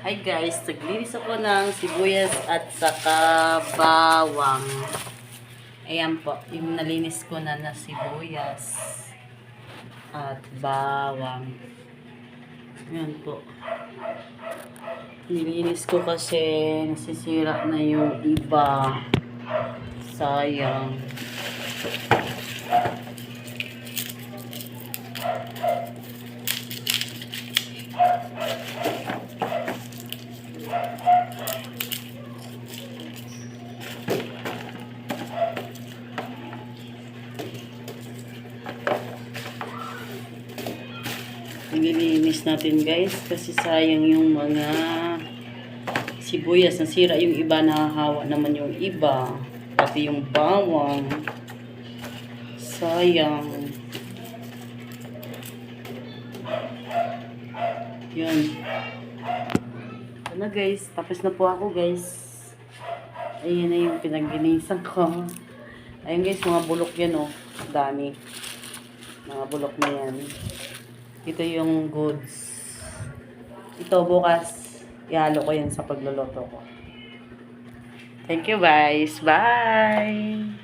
Hi guys, naglinis ako ng sibuyas at saka bawang. Ayan po, yung nalinis ko na sibuyas at bawang. Ayan po. Nilinis ko kasi nasisira na yung iba. Sayang. Nililinis natin guys kasi sayang yung mga sibuyas, nasira yung iba, nahahawa naman yung iba, pati yung bawang, sayang. Yun. Ito na guys, tapos na po ako guys. Ayan na yung pinaglinisan ko. Ayun guys, mga bulok yan oh, dami, mga bulok na yan. Ito yung goods. Ito bukas, ihalo ko yan sa pagluluto ko. Thank you guys. Bye!